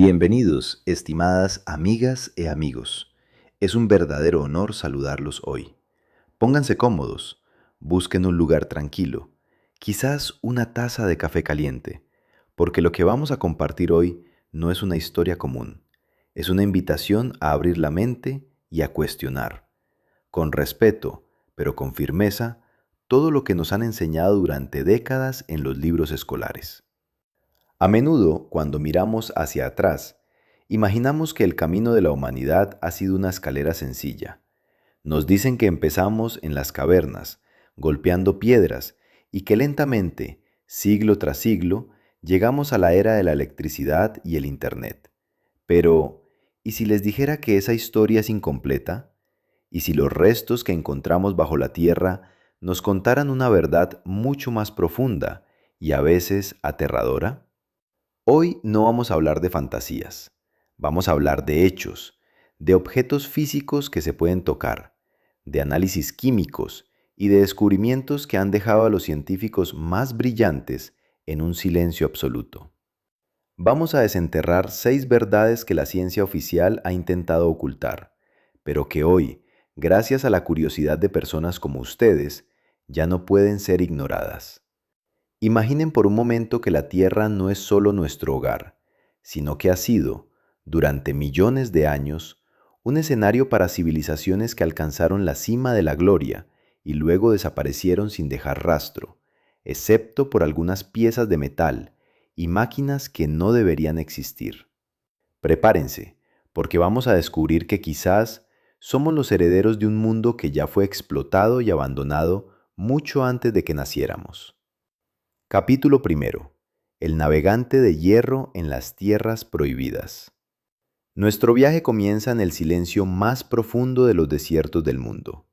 Bienvenidos, estimadas amigas e amigos. Es un verdadero honor saludarlos hoy. Pónganse cómodos, busquen un lugar tranquilo, quizás una taza de café caliente, porque lo que vamos a compartir hoy no es una historia común, es una invitación a abrir la mente y a cuestionar, con respeto, pero con firmeza, todo lo que nos han enseñado durante décadas en los libros escolares. A menudo, cuando miramos hacia atrás, imaginamos que el camino de la humanidad ha sido una escalera sencilla. Nos dicen que empezamos en las cavernas, golpeando piedras, y que lentamente, siglo tras siglo, llegamos a la era de la electricidad y el Internet. Pero, ¿y si les dijera que esa historia es incompleta? ¿Y si los restos que encontramos bajo la tierra nos contaran una verdad mucho más profunda y a veces aterradora? Hoy no vamos a hablar de fantasías, vamos a hablar de hechos, de objetos físicos que se pueden tocar, de análisis químicos y de descubrimientos que han dejado a los científicos más brillantes en un silencio absoluto. Vamos a desenterrar 6 verdades que la ciencia oficial ha intentado ocultar, pero que hoy, gracias a la curiosidad de personas como ustedes, ya no pueden ser ignoradas. Imaginen por un momento que la Tierra no es solo nuestro hogar, sino que ha sido, durante millones de años, un escenario para civilizaciones que alcanzaron la cima de la gloria y luego desaparecieron sin dejar rastro, excepto por algunas piezas de metal y máquinas que no deberían existir. Prepárense, porque vamos a descubrir que quizás somos los herederos de un mundo que ya fue explotado y abandonado mucho antes de que naciéramos. Capítulo primero. El navegante de hierro en las tierras prohibidas. Nuestro viaje comienza en el silencio más profundo de los desiertos del mundo.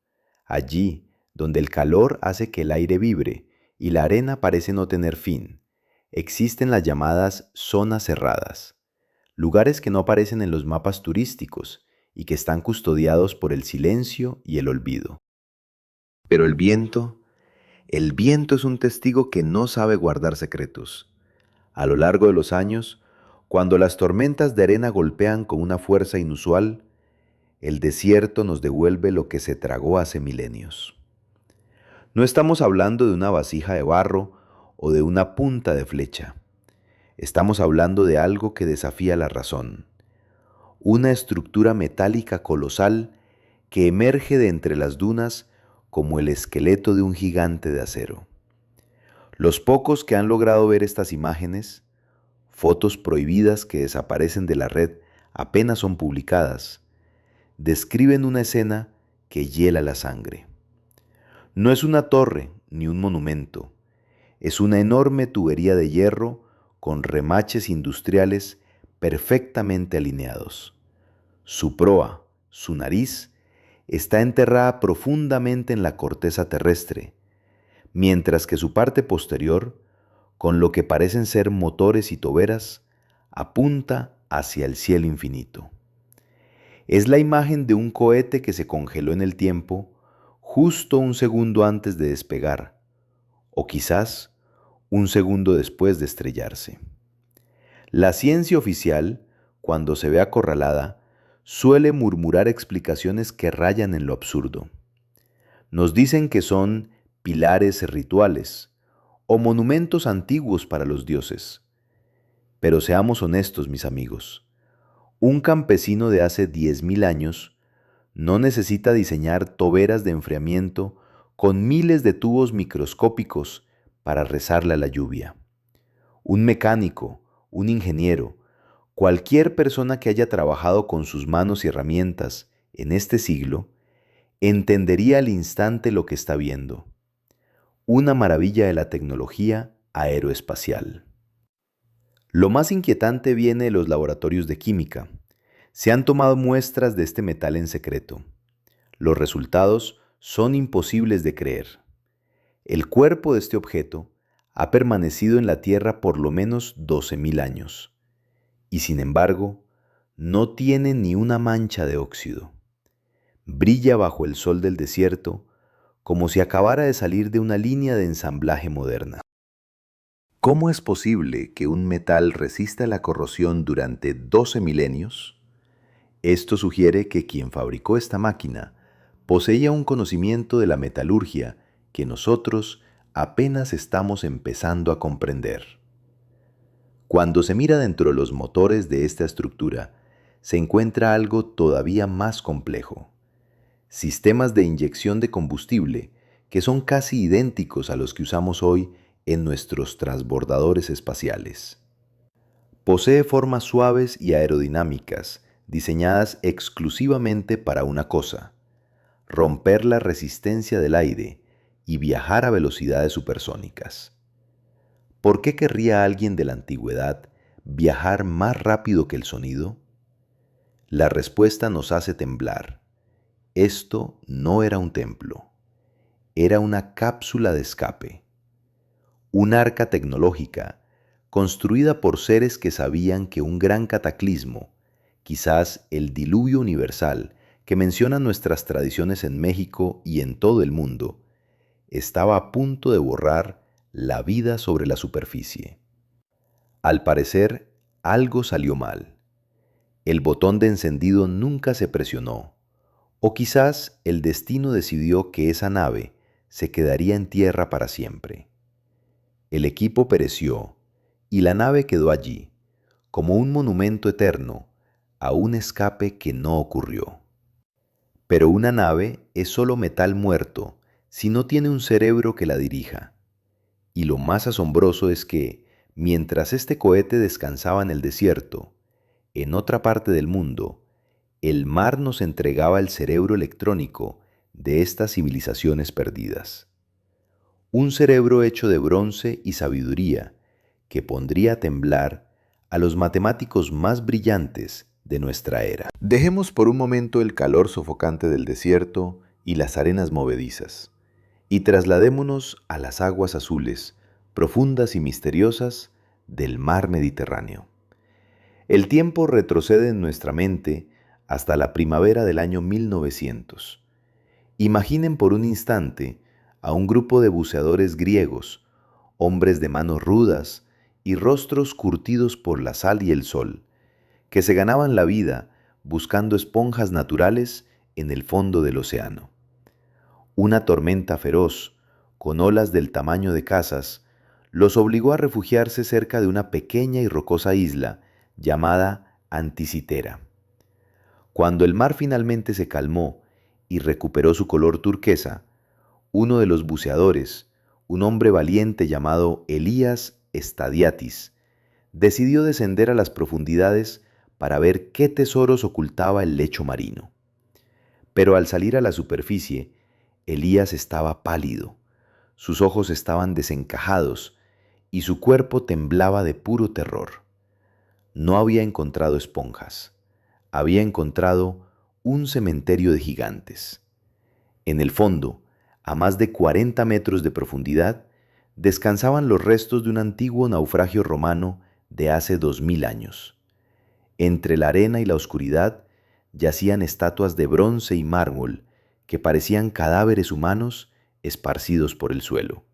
Allí, donde el calor hace que el aire vibre y la arena parece no tener fin, existen las llamadas zonas cerradas, lugares que no aparecen en los mapas turísticos y que están custodiados por el silencio y el olvido. Pero el viento es un testigo que no sabe guardar secretos. A lo largo de los años, cuando las tormentas de arena golpean con una fuerza inusual, el desierto nos devuelve lo que se tragó hace milenios. No estamos hablando de una vasija de barro o de una punta de flecha. Estamos hablando de algo que desafía la razón. Una estructura metálica colosal que emerge de entre las dunas como el esqueleto de un gigante de acero. Los pocos que han logrado ver estas imágenes, fotos prohibidas que desaparecen de la red apenas son publicadas, describen una escena que hiela la sangre. No es una torre ni un monumento, es una enorme tubería de hierro con remaches industriales perfectamente alineados. Su proa, su nariz, está enterrada profundamente en la corteza terrestre, mientras que su parte posterior, con lo que parecen ser motores y toberas, apunta hacia el cielo infinito. Es la imagen de un cohete que se congeló en el tiempo justo un segundo antes de despegar, o quizás un segundo después de estrellarse. La ciencia oficial, cuando se ve acorralada, suele murmurar explicaciones que rayan en lo absurdo. Nos dicen que son pilares rituales o monumentos antiguos para los dioses. Pero seamos honestos, mis amigos. Un campesino de hace 10.000 años no necesita diseñar toberas de enfriamiento con miles de tubos microscópicos para rezarle a la lluvia. Un mecánico, un ingeniero, cualquier persona que haya trabajado con sus manos y herramientas en este siglo, entendería al instante lo que está viendo. Una maravilla de la tecnología aeroespacial. Lo más inquietante viene de los laboratorios de química. Se han tomado muestras de este metal en secreto. Los resultados son imposibles de creer. El cuerpo de este objeto ha permanecido en la Tierra por lo menos 12.000 años, y sin embargo, no tiene ni una mancha de óxido. Brilla bajo el sol del desierto como si acabara de salir de una línea de ensamblaje moderna. ¿Cómo es posible que un metal resista la corrosión durante 12 milenios? Esto sugiere que quien fabricó esta máquina poseía un conocimiento de la metalurgia que nosotros apenas estamos empezando a comprender. Cuando se mira dentro de los motores de esta estructura, se encuentra algo todavía más complejo: sistemas de inyección de combustible que son casi idénticos a los que usamos hoy en nuestros transbordadores espaciales. Posee formas suaves y aerodinámicas diseñadas exclusivamente para una cosa: romper la resistencia del aire y viajar a velocidades supersónicas. ¿Por qué querría alguien de la antigüedad viajar más rápido que el sonido? La respuesta nos hace temblar. Esto no era un templo, era una cápsula de escape, un arca tecnológica construida por seres que sabían que un gran cataclismo, quizás el diluvio universal que mencionan nuestras tradiciones en México y en todo el mundo, estaba a punto de borrar la vida sobre la superficie. Al parecer, algo salió mal. El botón de encendido nunca se presionó, o quizás el destino decidió que esa nave se quedaría en tierra para siempre. El equipo pereció y la nave quedó allí, como un monumento eterno a un escape que no ocurrió. Pero una nave es solo metal muerto si no tiene un cerebro que la dirija. Y lo más asombroso es que, mientras este cohete descansaba en el desierto, en otra parte del mundo, el mar nos entregaba el cerebro electrónico de estas civilizaciones perdidas. Un cerebro hecho de bronce y sabiduría que pondría a temblar a los matemáticos más brillantes de nuestra era. Dejemos por un momento el calor sofocante del desierto y las arenas movedizas, y trasladémonos a las aguas azules, profundas y misteriosas del mar Mediterráneo. El tiempo retrocede en nuestra mente hasta la primavera del año 1900. Imaginen por un instante a un grupo de buceadores griegos, hombres de manos rudas y rostros curtidos por la sal y el sol, que se ganaban la vida buscando esponjas naturales en el fondo del océano. Una tormenta feroz, con olas del tamaño de casas, los obligó a refugiarse cerca de una pequeña y rocosa isla llamada Anticitera. Cuando el mar finalmente se calmó y recuperó su color turquesa, uno de los buceadores, un hombre valiente llamado Elías Estadiatis, decidió descender a las profundidades para ver qué tesoros ocultaba el lecho marino. Pero al salir a la superficie, Elías estaba pálido, sus ojos estaban desencajados y su cuerpo temblaba de puro terror. No había encontrado esponjas, había encontrado un cementerio de gigantes. En el fondo, a más de 40 metros de profundidad, descansaban los restos de un antiguo naufragio romano de hace 2000 años. Entre la arena y la oscuridad yacían estatuas de bronce y mármol que parecían cadáveres humanos esparcidos por el suelo.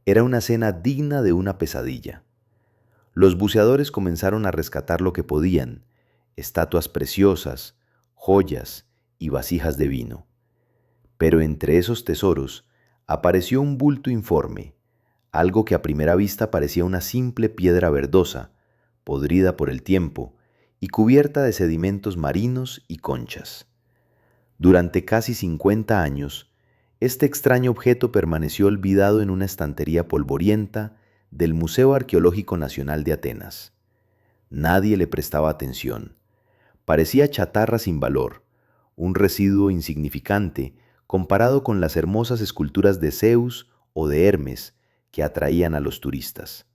Era una escena digna de una pesadilla. Los buceadores comenzaron a rescatar lo que podían: estatuas preciosas, joyas y vasijas de vino. Pero entre esos tesoros apareció un bulto informe, algo que a primera vista parecía una simple piedra verdosa, podrida por el tiempo y cubierta de sedimentos marinos y conchas. Durante casi 50 años, este extraño objeto permaneció olvidado en una estantería polvorienta del Museo Arqueológico Nacional de Atenas. Nadie le prestaba atención. Parecía chatarra sin valor, un residuo insignificante comparado con las hermosas esculturas de Zeus o de Hermes que atraían a los turistas.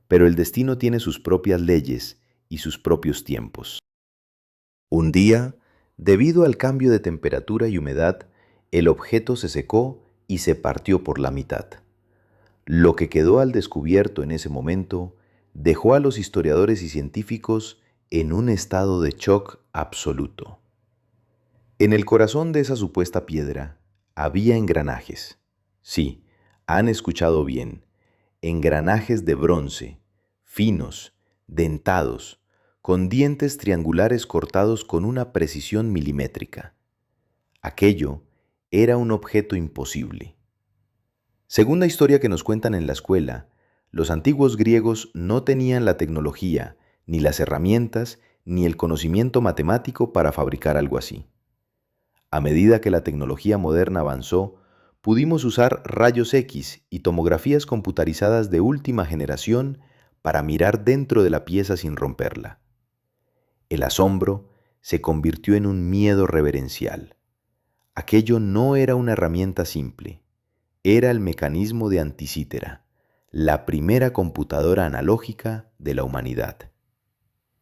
Pero el destino tiene sus propias leyes y sus propios tiempos. Un día, debido al cambio de temperatura y humedad, el objeto se secó y se partió por la mitad. Lo que quedó al descubierto en ese momento dejó a los historiadores y científicos en un estado de shock absoluto. En el corazón de esa supuesta piedra había engranajes. Sí, han escuchado bien, engranajes de bronce, finos, dentados, con dientes triangulares cortados con una precisión milimétrica. Aquello era un objeto imposible. Según la historia que nos cuentan en la escuela, los antiguos griegos no tenían la tecnología, ni las herramientas, ni el conocimiento matemático para fabricar algo así. A medida que la tecnología moderna avanzó, pudimos usar rayos X y tomografías computarizadas de última generación para mirar dentro de la pieza sin romperla. El asombro se convirtió en un miedo reverencial. Aquello no era una herramienta simple, era el mecanismo de Anticítera, la primera computadora analógica de la humanidad.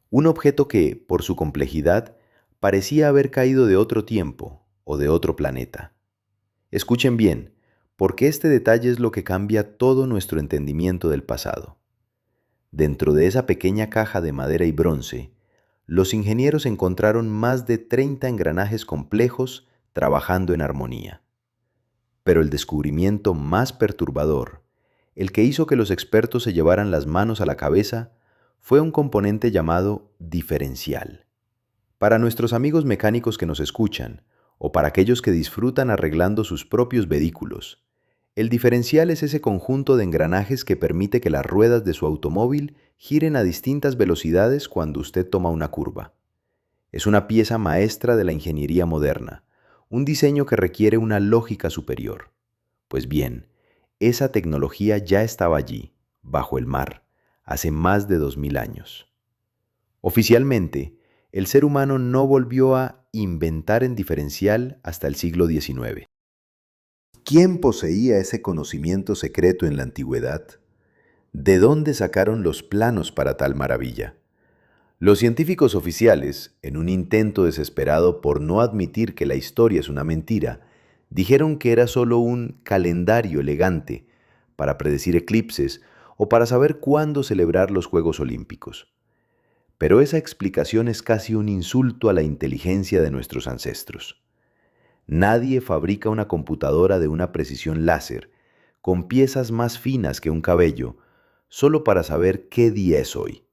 Un objeto que, por su complejidad, parecía haber caído de otro tiempo o de otro planeta. Escuchen bien, porque este detalle es lo que cambia todo nuestro entendimiento del pasado. Dentro de esa pequeña caja de madera y bronce, los ingenieros encontraron más de 30 engranajes complejos trabajando en armonía. Pero el descubrimiento más perturbador, el que hizo que los expertos se llevaran las manos a la cabeza, fue un componente llamado diferencial. Para nuestros amigos mecánicos que nos escuchan, o para aquellos que disfrutan arreglando sus propios vehículos, el diferencial es ese conjunto de engranajes que permite que las ruedas de su automóvil giren a distintas velocidades cuando usted toma una curva. Es una pieza maestra de la ingeniería moderna, un diseño que requiere una lógica superior. Pues bien, esa tecnología ya estaba allí, bajo el mar, hace más de 2000 años. Oficialmente, el ser humano no volvió a inventar en diferencial hasta el siglo XIX. ¿Quién poseía ese conocimiento secreto en la antigüedad? ¿De dónde sacaron los planos para tal maravilla? Los científicos oficiales, en un intento desesperado por no admitir que la historia es una mentira, dijeron que era solo un calendario elegante para predecir eclipses o para saber cuándo celebrar los Juegos Olímpicos. Pero esa explicación es casi un insulto a la inteligencia de nuestros ancestros. Nadie fabrica una computadora de una precisión láser, con piezas más finas que un cabello, solo para saber qué día es hoy.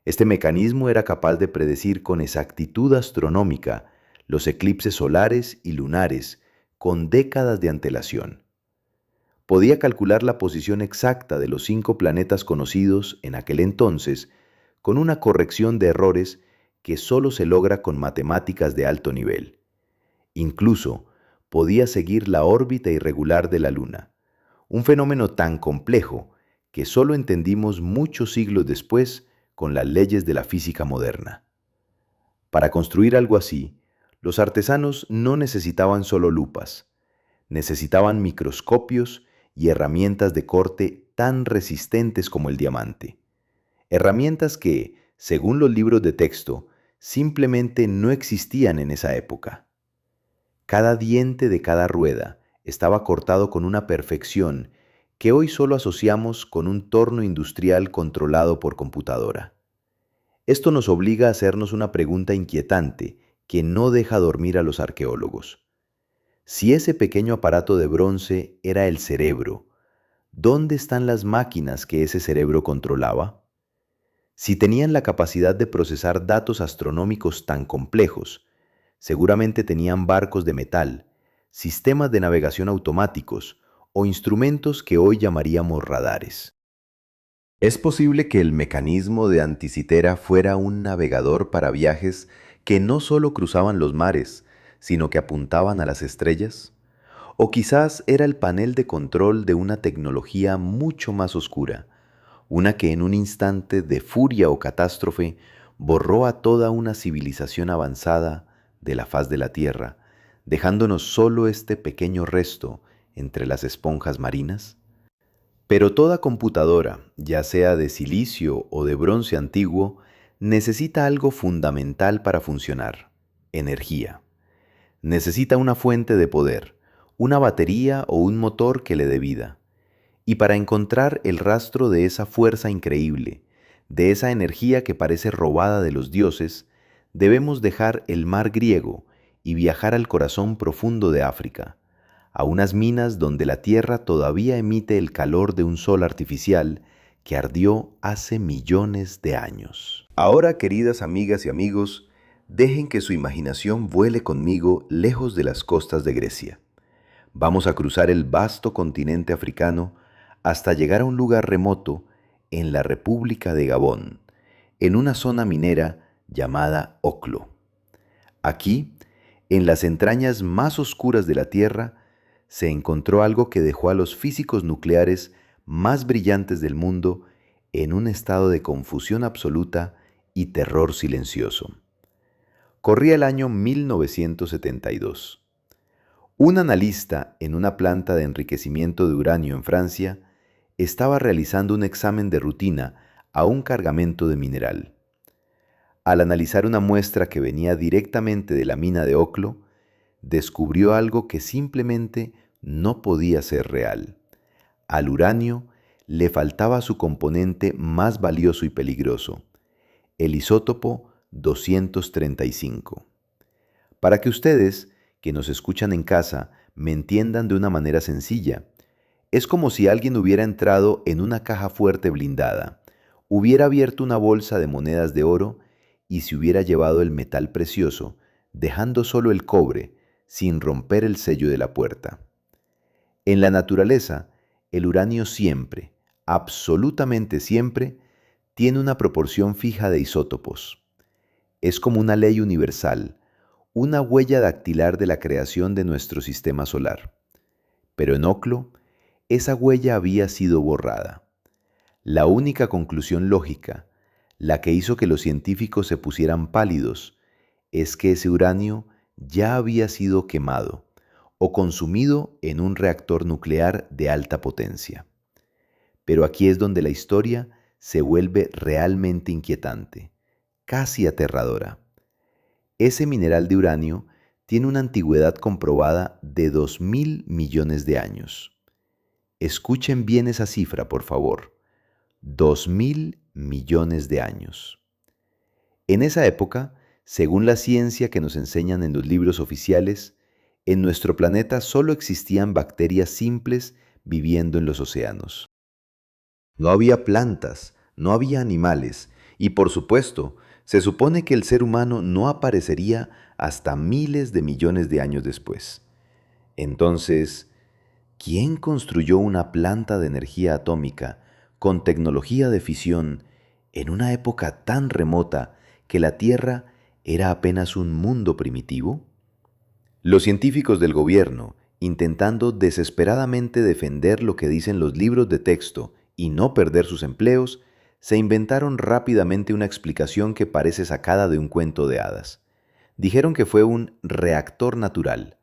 Este mecanismo era capaz de predecir con exactitud astronómica los eclipses solares y lunares con décadas de antelación. Podía calcular la posición exacta de los 5 planetas conocidos en aquel entonces con una corrección de errores que solo se logra con matemáticas de alto nivel. Incluso podía seguir la órbita irregular de la Luna, un fenómeno tan complejo que solo entendimos muchos siglos después con las leyes de la física moderna. Para construir algo así, los artesanos no necesitaban solo lupas, necesitaban microscopios y herramientas de corte tan resistentes como el diamante. Herramientas que, según los libros de texto, simplemente no existían en esa época. Cada diente de cada rueda estaba cortado con una perfección que hoy solo asociamos con un torno industrial controlado por computadora. Esto nos obliga a hacernos una pregunta inquietante que no deja dormir a los arqueólogos. Si ese pequeño aparato de bronce era el cerebro, ¿dónde están las máquinas que ese cerebro controlaba? Si tenían la capacidad de procesar datos astronómicos tan complejos, seguramente tenían barcos de metal, sistemas de navegación automáticos o instrumentos que hoy llamaríamos radares. ¿Es posible que el mecanismo de Anticitera fuera un navegador para viajes que no solo cruzaban los mares, sino que apuntaban a las estrellas? ¿O quizás era el panel de control de una tecnología mucho más oscura, una que en un instante de furia o catástrofe borró a toda una civilización avanzada de la faz de la Tierra, dejándonos solo este pequeño resto entre las esponjas marinas? Pero toda computadora, ya sea de silicio o de bronce antiguo, necesita algo fundamental para funcionar: energía. Necesita una fuente de poder, una batería o un motor que le dé vida. Y para encontrar el rastro de esa fuerza increíble, de esa energía que parece robada de los dioses, debemos dejar el mar griego y viajar al corazón profundo de África, a unas minas donde la Tierra todavía emite el calor de un sol artificial que ardió hace millones de años. Ahora, queridas amigas y amigos, dejen que su imaginación vuele conmigo lejos de las costas de Grecia. Vamos a cruzar el vasto continente africano hasta llegar a un lugar remoto en la República de Gabón, en una zona minera llamada Oclo. Aquí, en las entrañas más oscuras de la Tierra, se encontró algo que dejó a los físicos nucleares más brillantes del mundo en un estado de confusión absoluta y terror silencioso. Corría el año 1972. Un analista en una planta de enriquecimiento de uranio en Francia estaba realizando un examen de rutina a un cargamento de mineral. Al analizar una muestra que venía directamente de la mina de Oclo, descubrió algo que simplemente no podía ser real. Al uranio le faltaba su componente más valioso y peligroso, el isótopo 235. Para que ustedes, que nos escuchan en casa, me entiendan de una manera sencilla, es como si alguien hubiera entrado en una caja fuerte blindada, hubiera abierto una bolsa de monedas de oro y se hubiera llevado el metal precioso, dejando solo el cobre, sin romper el sello de la puerta. En la naturaleza, el uranio siempre, absolutamente siempre, tiene una proporción fija de isótopos. Es como una ley universal, una huella dactilar de la creación de nuestro sistema solar. Pero en Oclo, esa huella había sido borrada. La única conclusión lógica, la que hizo que los científicos se pusieran pálidos, es que ese uranio ya había sido quemado o consumido en un reactor nuclear de alta potencia. Pero aquí es donde la historia se vuelve realmente inquietante, casi aterradora. Ese mineral de uranio tiene una antigüedad comprobada de 2.000 millones de años. Escuchen bien esa cifra, por favor. 2.000 millones de años. En esa época, según la ciencia que nos enseñan en los libros oficiales, en nuestro planeta solo existían bacterias simples viviendo en los océanos. No había plantas, no había animales y, por supuesto, se supone que el ser humano no aparecería hasta miles de millones de años después. Entonces, ¿quién construyó una planta de energía atómica con tecnología de fisión en una época tan remota que la Tierra era apenas un mundo primitivo? Los científicos del gobierno, intentando desesperadamente defender lo que dicen los libros de texto y no perder sus empleos, se inventaron rápidamente una explicación que parece sacada de un cuento de hadas. Dijeron que fue un reactor natural.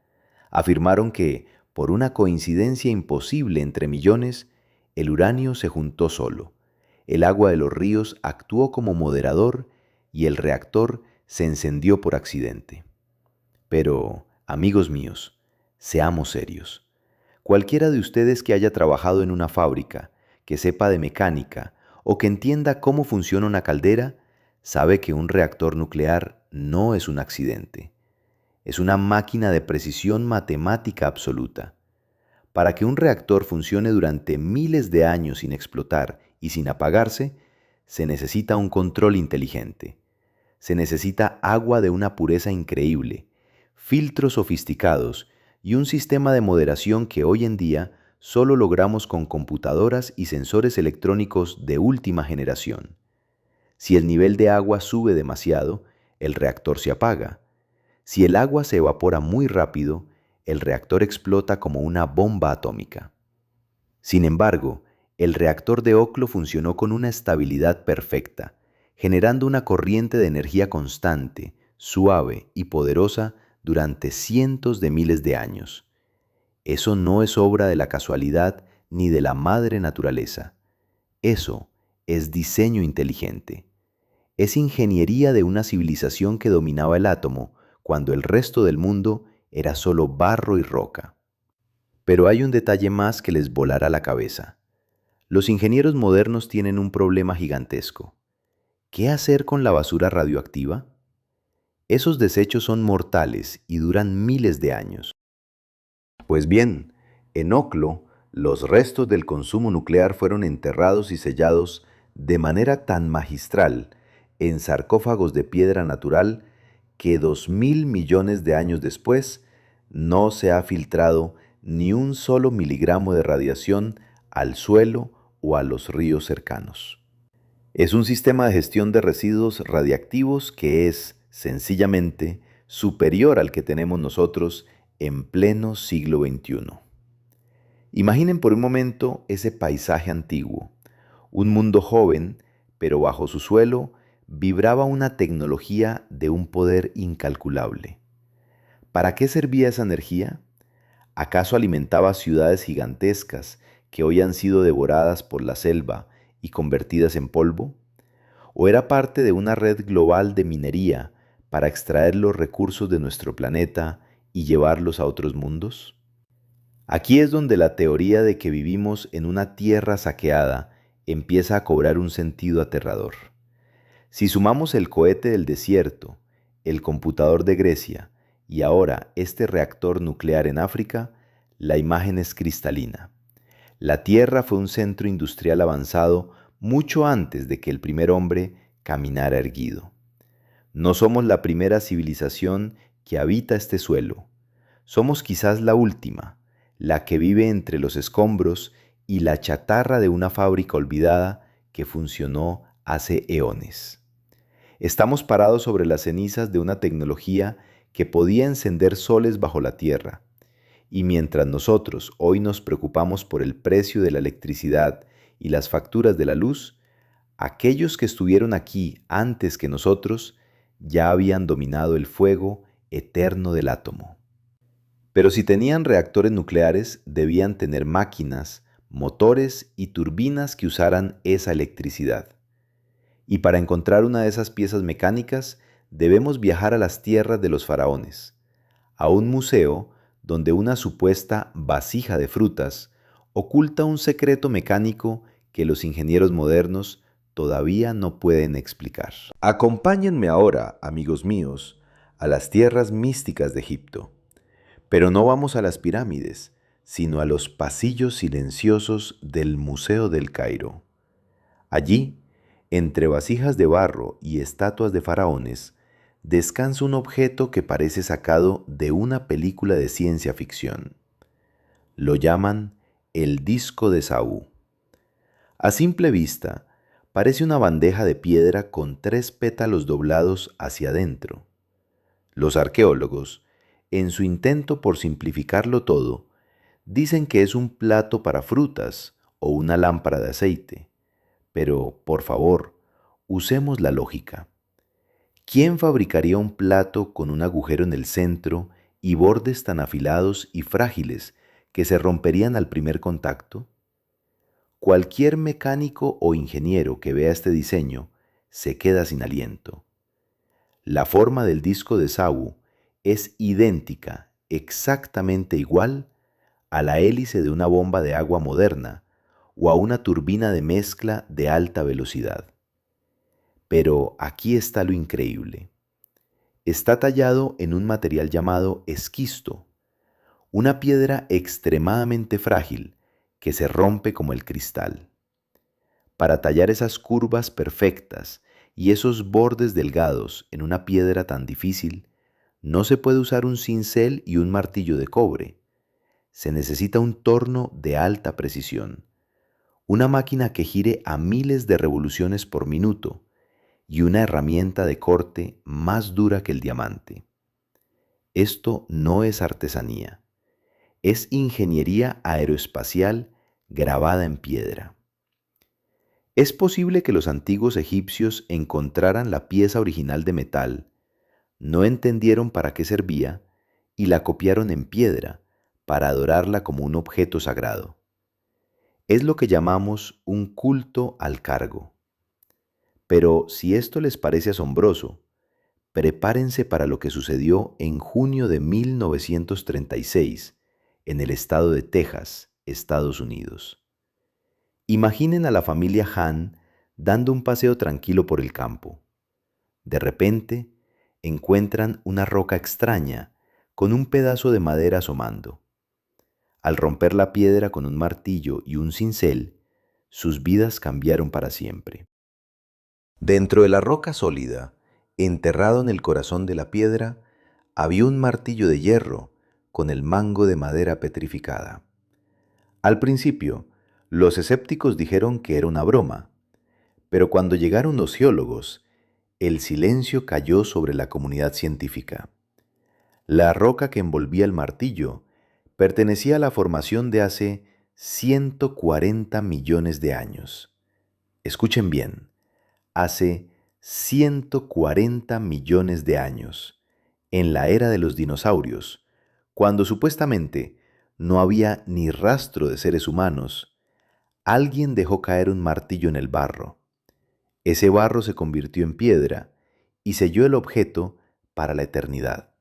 Afirmaron que, por una coincidencia imposible entre millones, el uranio se juntó solo. El agua de los ríos actuó como moderador y el reactor se encendió por accidente. Pero, amigos míos, seamos serios. Cualquiera de ustedes que haya trabajado en una fábrica, que sepa de mecánica o que entienda cómo funciona una caldera, sabe que un reactor nuclear no es un accidente. Es una máquina de precisión matemática absoluta. Para que un reactor funcione durante miles de años sin explotar y sin apagarse, se necesita un control inteligente. Se necesita agua de una pureza increíble, filtros sofisticados y un sistema de moderación que hoy en día solo logramos con computadoras y sensores electrónicos de última generación. Si el nivel de agua sube demasiado, el reactor se apaga. Si el agua se evapora muy rápido, el reactor explota como una bomba atómica. Sin embargo, el reactor de Oclo funcionó con una estabilidad perfecta, generando una corriente de energía constante, suave y poderosa durante cientos de miles de años. Eso no es obra de la casualidad ni de la madre naturaleza. Eso es diseño inteligente. Es ingeniería de una civilización que dominaba el átomo cuando el resto del mundo era solo barro y roca. Pero hay un detalle más que les volará la cabeza. Los ingenieros modernos tienen un problema gigantesco. ¿Qué hacer con la basura radioactiva? Esos desechos son mortales y duran miles de años. Pues bien, en Oklo, los restos del consumo nuclear fueron enterrados y sellados de manera tan magistral en sarcófagos de piedra natural que 2.000 millones de años después no se ha filtrado ni un solo miligramo de radiación al suelo o a los ríos cercanos. Es un sistema de gestión de residuos radiactivos que es, sencillamente, superior al que tenemos nosotros en pleno siglo XXI. Imaginen por un momento ese paisaje antiguo, un mundo joven, pero bajo su suelo vibraba una tecnología de un poder incalculable. ¿Para qué servía esa energía? ¿Acaso alimentaba ciudades gigantescas que hoy han sido devoradas por la selva y convertidas en polvo? ¿O era parte de una red global de minería para extraer los recursos de nuestro planeta y llevarlos a otros mundos? Aquí es donde la teoría de que vivimos en una tierra saqueada empieza a cobrar un sentido aterrador. Si sumamos el cohete del desierto, el computador de Grecia y ahora este reactor nuclear en África, la imagen es cristalina. La Tierra fue un centro industrial avanzado mucho antes de que el primer hombre caminara erguido. No somos la primera civilización que habita este suelo. Somos quizás la última, la que vive entre los escombros y la chatarra de una fábrica olvidada que funcionó hace eones. Estamos parados sobre las cenizas de una tecnología que podía encender soles bajo la tierra. Y mientras nosotros hoy nos preocupamos por el precio de la electricidad y las facturas de la luz, aquellos que estuvieron aquí antes que nosotros ya habían dominado el fuego eterno del átomo. Pero si tenían reactores nucleares, debían tener máquinas, motores y turbinas que usaran esa electricidad. Y para encontrar una de esas piezas mecánicas, debemos viajar a las tierras de los faraones, a un museo donde una supuesta vasija de frutas oculta un secreto mecánico que los ingenieros modernos todavía no pueden explicar. Acompáñenme ahora, amigos míos, a las tierras místicas de Egipto. Pero no vamos a las pirámides, sino a los pasillos silenciosos del Museo del Cairo. Allí, entre vasijas de barro y estatuas de faraones, descansa un objeto que parece sacado de una película de ciencia ficción. Lo llaman el disco de Saúl. A simple vista, parece una bandeja de piedra con 3 pétalos doblados hacia adentro. Los arqueólogos, en su intento por simplificarlo todo, dicen que es un plato para frutas o una lámpara de aceite. Pero, por favor, usemos la lógica. ¿Quién fabricaría un plato con un agujero en el centro y bordes tan afilados y frágiles que se romperían al primer contacto? Cualquier mecánico o ingeniero que vea este diseño se queda sin aliento. La forma del disco de Saúl es idéntica, exactamente igual, a la hélice de una bomba de agua moderna o a una turbina de mezcla de alta velocidad. Pero aquí está lo increíble. Está tallado en un material llamado esquisto, una piedra extremadamente frágil que se rompe como el cristal. Para tallar esas curvas perfectas y esos bordes delgados en una piedra tan difícil, no se puede usar un cincel y un martillo de cobre. Se necesita un torno de alta precisión, una máquina que gire a miles de revoluciones por minuto y una herramienta de corte más dura que el diamante. Esto no es artesanía, es ingeniería aeroespacial grabada en piedra. Es posible que los antiguos egipcios encontraran la pieza original de metal, no entendieron para qué servía y la copiaron en piedra para adorarla como un objeto sagrado. Es lo que llamamos un culto al cargo. Pero si esto les parece asombroso, prepárense para lo que sucedió en junio de 1936 en el estado de Texas, Estados Unidos. Imaginen a la familia Han dando un paseo tranquilo por el campo. De repente, encuentran una roca extraña con un pedazo de madera asomando. Al romper la piedra con un martillo y un cincel, sus vidas cambiaron para siempre. Dentro de la roca sólida, enterrado en el corazón de la piedra, había un martillo de hierro con el mango de madera petrificada. Al principio, los escépticos dijeron que era una broma, pero cuando llegaron los geólogos, el silencio cayó sobre la comunidad científica. La roca que envolvía el martillo pertenecía a la formación de hace 140 millones de años. Escuchen bien, hace 140 millones de años, en la era de los dinosaurios, cuando supuestamente no había ni rastro de seres humanos, alguien dejó caer un martillo en el barro. Ese barro se convirtió en piedra y selló el objeto para la eternidad.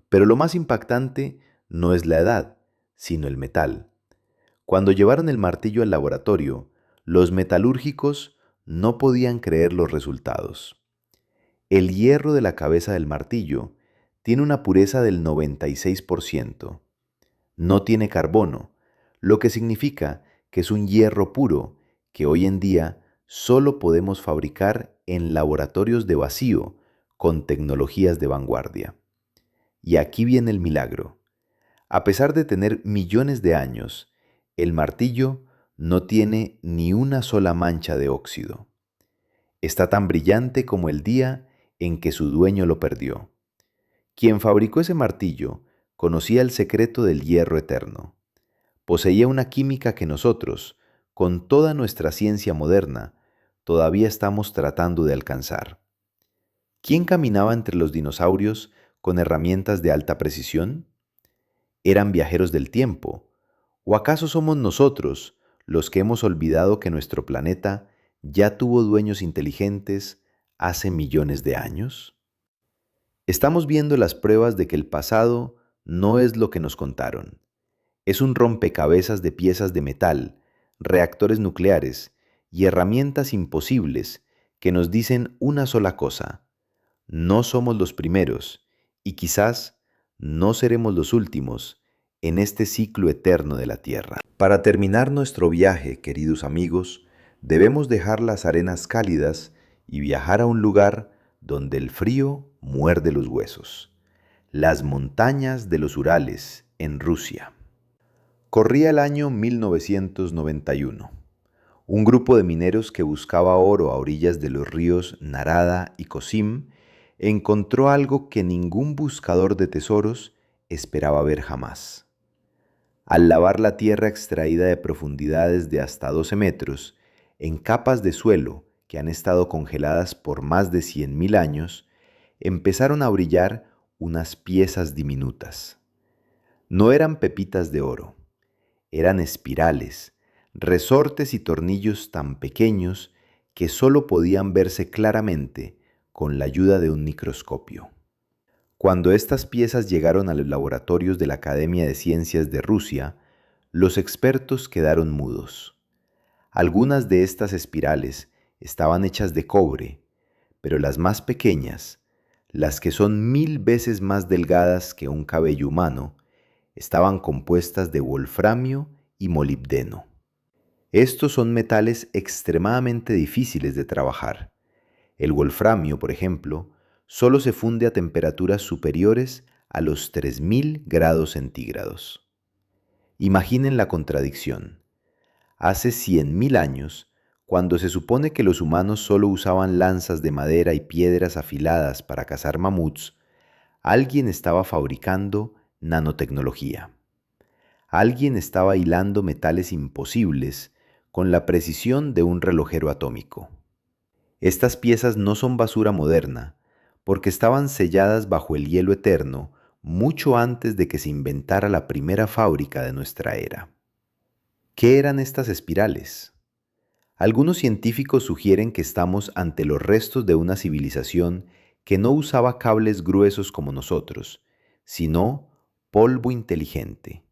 Pero lo más impactante no es la edad, sino el metal. Cuando llevaron el martillo al laboratorio, los metalúrgicos no podían creer los resultados. El hierro de la cabeza del martillo tiene una pureza del 96%. No tiene carbono, lo que significa que es un hierro puro que hoy en día solo podemos fabricar en laboratorios de vacío con tecnologías de vanguardia. Y aquí viene el milagro. A pesar de tener millones de años, el martillo no tiene ni una sola mancha de óxido. Está tan brillante como el día en que su dueño lo perdió. Quien fabricó ese martillo conocía el secreto del hierro eterno. Poseía una química que nosotros, con toda nuestra ciencia moderna, todavía estamos tratando de alcanzar. ¿Quién caminaba entre los dinosaurios con herramientas de alta precisión? ¿Eran viajeros del tiempo? ¿O acaso somos nosotros los que hemos olvidado que nuestro planeta ya tuvo dueños inteligentes hace millones de años? Estamos viendo las pruebas de que el pasado no es lo que nos contaron. Es un rompecabezas de piezas de metal, reactores nucleares y herramientas imposibles que nos dicen una sola cosa: no somos los primeros y quizás no seremos los últimos en este ciclo eterno de la Tierra. Para terminar nuestro viaje, queridos amigos, debemos dejar las arenas cálidas y viajar a un lugar donde el frío muerde los huesos: las montañas de los Urales, en Rusia. Corría el año 1991. Un grupo de mineros que buscaba oro a orillas de los ríos Narada y Kosim encontró algo que ningún buscador de tesoros esperaba ver jamás. Al lavar la tierra extraída de profundidades de hasta 12 metros, en capas de suelo que han estado congeladas por más de 100.000 años, empezaron a brillar unas piezas diminutas. No eran pepitas de oro, eran espirales, resortes y tornillos tan pequeños que solo podían verse claramente con la ayuda de un microscopio. Cuando estas piezas llegaron a los laboratorios de la Academia de Ciencias de Rusia, los expertos quedaron mudos. Algunas de estas espirales estaban hechas de cobre, pero las más pequeñas, las que son 1000 veces más delgadas que un cabello humano, estaban compuestas de wolframio y molibdeno. Estos son metales extremadamente difíciles de trabajar. El wolframio, por ejemplo, solo se funde a temperaturas superiores a los 3000 grados centígrados. Imaginen la contradicción. Hace 100.000 años, cuando se supone que los humanos solo usaban lanzas de madera y piedras afiladas para cazar mamuts, alguien estaba fabricando nanotecnología. Alguien estaba hilando metales imposibles con la precisión de un relojero atómico. Estas piezas no son basura moderna, porque estaban selladas bajo el hielo eterno mucho antes de que se inventara la primera fábrica de nuestra era. ¿Qué eran estas espirales? Algunos científicos sugieren que estamos ante los restos de una civilización que no usaba cables gruesos como nosotros, sino polvo inteligente.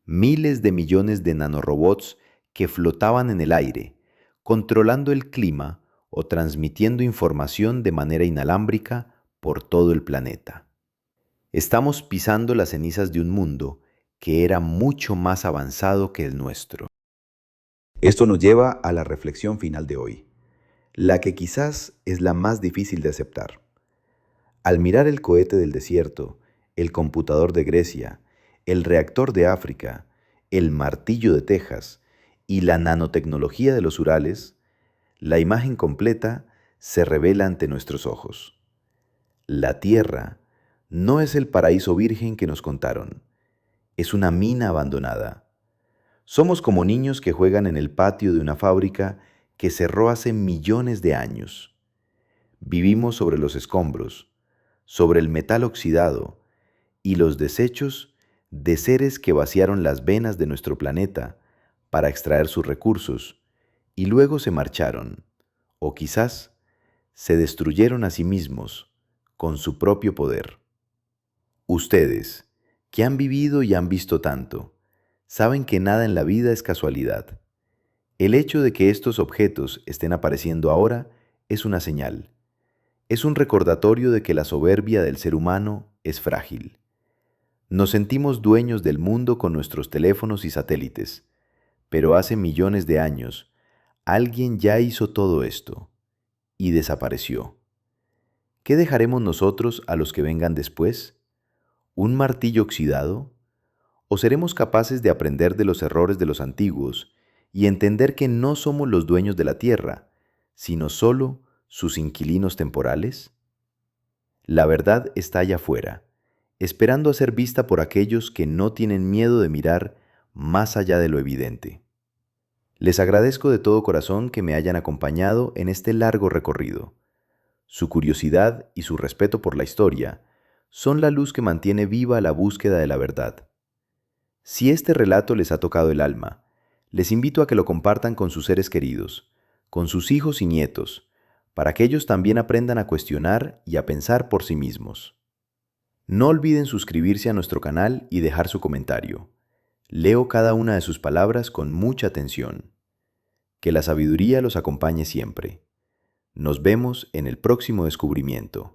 Miles de millones de nanorobots que flotaban en el aire, controlando el clima o transmitiendo información de manera inalámbrica por todo el planeta. Estamos pisando las cenizas de un mundo que era mucho más avanzado que el nuestro. Esto nos lleva a la reflexión final de hoy, la que quizás es la más difícil de aceptar. Al mirar el cohete del desierto, el computador de Grecia, el reactor de África, el martillo de Texas y la nanotecnología de los Urales, la imagen completa se revela ante nuestros ojos. La Tierra no es el paraíso virgen que nos contaron, es una mina abandonada. Somos como niños que juegan en el patio de una fábrica que cerró hace millones de años. Vivimos sobre los escombros, sobre el metal oxidado y los desechos de seres que vaciaron las venas de nuestro planeta para extraer sus recursos y luego se marcharon, o quizás se destruyeron a sí mismos con su propio poder. Ustedes, que han vivido y han visto tanto, saben que nada en la vida es casualidad. El hecho de que estos objetos estén apareciendo ahora es una señal. Es un recordatorio de que la soberbia del ser humano es frágil. Nos sentimos dueños del mundo con nuestros teléfonos y satélites, pero hace millones de años, alguien ya hizo todo esto y desapareció. ¿Qué dejaremos nosotros a los que vengan después? ¿Un martillo oxidado? ¿O seremos capaces de aprender de los errores de los antiguos y entender que no somos los dueños de la tierra, sino solo sus inquilinos temporales? La verdad está allá afuera, esperando a ser vista por aquellos que no tienen miedo de mirar más allá de lo evidente. Les agradezco de todo corazón que me hayan acompañado en este largo recorrido. Su curiosidad y su respeto por la historia son la luz que mantiene viva la búsqueda de la verdad. Si este relato les ha tocado el alma, les invito a que lo compartan con sus seres queridos, con sus hijos y nietos, para que ellos también aprendan a cuestionar y a pensar por sí mismos. No olviden suscribirse a nuestro canal y dejar su comentario. Leo cada una de sus palabras con mucha atención. Que la sabiduría los acompañe siempre. Nos vemos en el próximo descubrimiento.